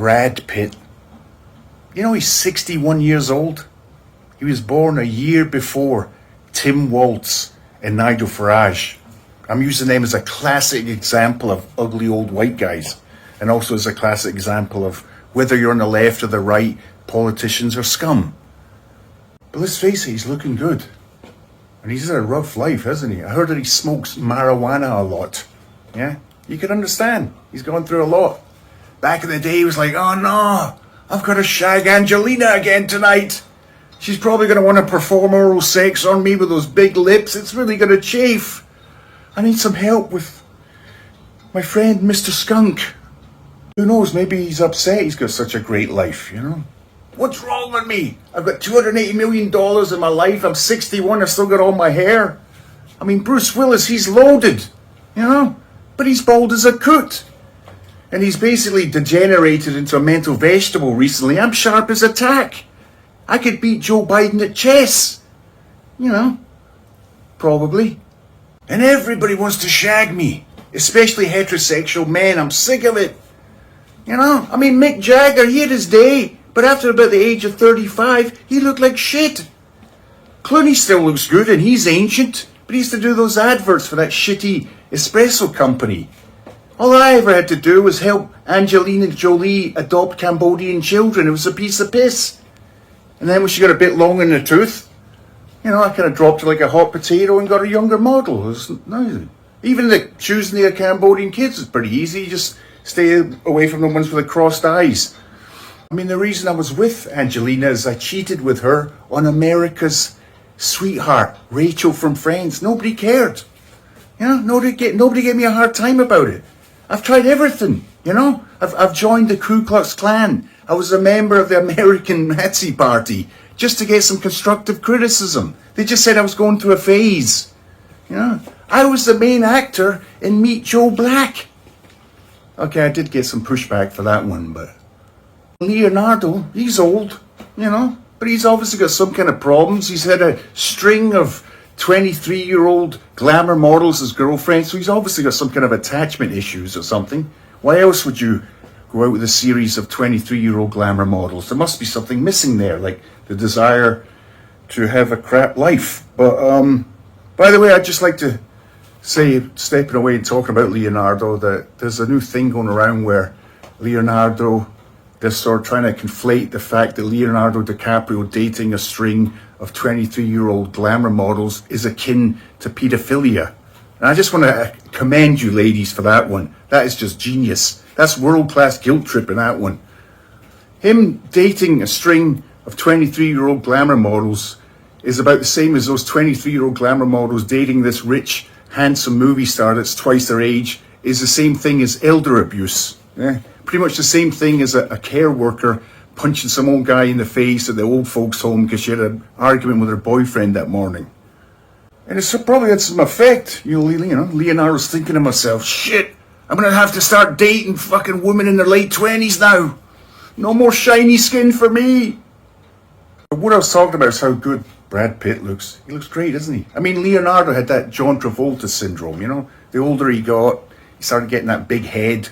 Brad Pitt. You know he's 61 years old? He was born a year before Tim Waltz and Nigel Farage. I'm using them as a classic example of ugly old white guys, and also as a classic example of whether you're on the left or the right, politicians are scum. But let's face it, he's looking good. And he's had a rough life, hasn't he? I heard that he smokes marijuana a lot. Yeah? You can understand. He's gone through a lot. Back in the day, he was like, oh no, I've got to shag Angelina again tonight. She's probably going to want to perform oral sex on me with those big lips. It's really going to chafe. I need some help with my friend, Mr. Skunk. Who knows, maybe he's upset he's got such a great life, you know? What's wrong with me? I've got $280 million in my life. I'm 61, I've still got all my hair. I mean, Bruce Willis, he's loaded, you know? But he's bald as a coot. And he's basically degenerated into a mental vegetable recently. I'm sharp as a tack. I could beat Joe Biden at chess. You know, probably. And everybody wants to shag me, especially heterosexual men. I'm sick of it. You know, I mean, Mick Jagger, he had his day, but after about the age of 35, he looked like shit. Clooney still looks good, and he's ancient, but he used to do those adverts for that shitty espresso company. All I ever had to do was help Angelina Jolie adopt Cambodian children. It was a piece of piss. And then when she got a bit long in the tooth, you know, I kind of dropped her like a hot potato and got a younger model. It was nice. Even choosing the Cambodian kids is pretty easy. You just stay away from the ones with the crossed eyes. I mean, the reason I was with Angelina is I cheated with her on America's sweetheart, Rachel from Friends. Nobody cared. You know, nobody gave me a hard time about it. I've tried everything, you know. I've joined the Ku Klux Klan. I was a member of the American Nazi Party just to get some constructive criticism. They just said I was going through a phase. You know, I was the main actor in Meet Joe Black. Okay, I did get some pushback for that one, but Leonardo, he's old, you know, but he's obviously got some kind of problems. He's had a string of 23-year-old glamour models as girlfriends, so he's obviously got some kind of attachment issues or something. Why else would you go out with a series of 23-year-old glamour models? There must be something missing there, like the desire to have a crap life. But by the way, I'd just like to say, stepping away and talking about Leonardo, that there's a new thing going around where Leonardo, they're sort of trying to conflate the fact that Leonardo DiCaprio dating a string of 23-year-old glamour models is akin to pedophilia. And I just want to commend you ladies for that one. That is just genius. That's world-class guilt tripping, that one. Him dating a string of 23-year-old glamour models is about the same as those 23-year-old glamour models dating this rich, handsome movie star that's twice their age, is the same thing as elder abuse. Yeah? Pretty much the same thing as a care worker punching some old guy in the face at the old folks' home because she had an argument with her boyfriend that morning. And it's probably had some effect. You know, Leonardo's thinking to himself, shit, I'm going to have to start dating fucking women in their late 20s now. No more shiny skin for me. But what I was talking about is how good Brad Pitt looks. He looks great, doesn't he? I mean, Leonardo had that John Travolta syndrome, you know? The older he got, he started getting that big head,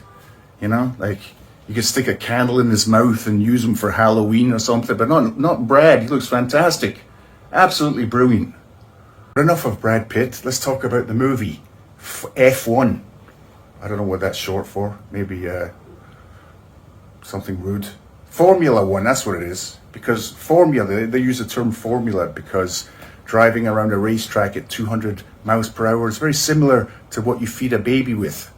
you know? Like, you could stick a candle in his mouth and use him for Halloween or something, but not Brad. He looks fantastic. Absolutely brilliant. But enough of Brad Pitt. Let's talk about the movie, F1. I don't know what that's short for. Maybe something rude. Formula One, that's what it is. Because formula, they use the term formula because driving around a racetrack at 200 miles per hour is very similar to what you feed a baby with.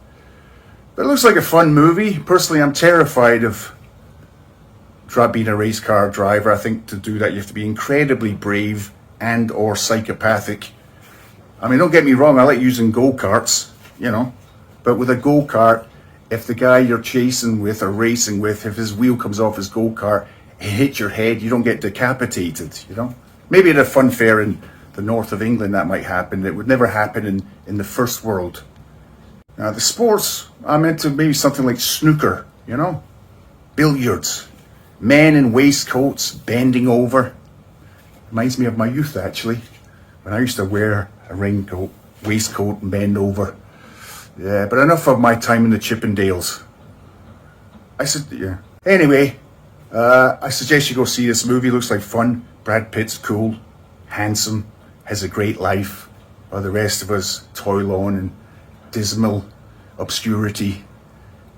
But it looks like a fun movie. Personally, I'm terrified of being a race car driver. I think to do that, you have to be incredibly brave and or psychopathic. I mean, don't get me wrong, I like using go-karts, you know. But with a go-kart, if the guy you're chasing with or racing with, if his wheel comes off his go-kart and hits your head, you don't get decapitated, you know. Maybe at a fun fair in the north of England that might happen. It would never happen in the first world. Now, the sports, I'm into maybe something like snooker, you know, billiards, men in waistcoats bending over. Reminds me of my youth, actually, when I used to wear a raincoat, waistcoat and bend over. Yeah, but enough of my time in the Chippendales. I said, yeah. Anyway, I suggest you go see this movie. Looks like fun. Brad Pitt's cool, handsome, has a great life, while the rest of us toil on in dismal obscurity,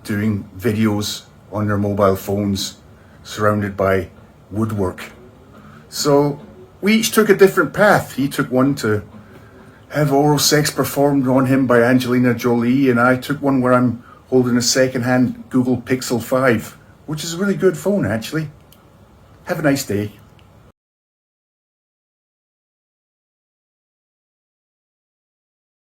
doing videos on their mobile phones, surrounded by woodwork. So we each took a different path. He took one to have oral sex performed on him by Angelina Jolie, and I took one where I'm holding a second-hand Google Pixel 5, which is a really good phone, actually. Have a nice day.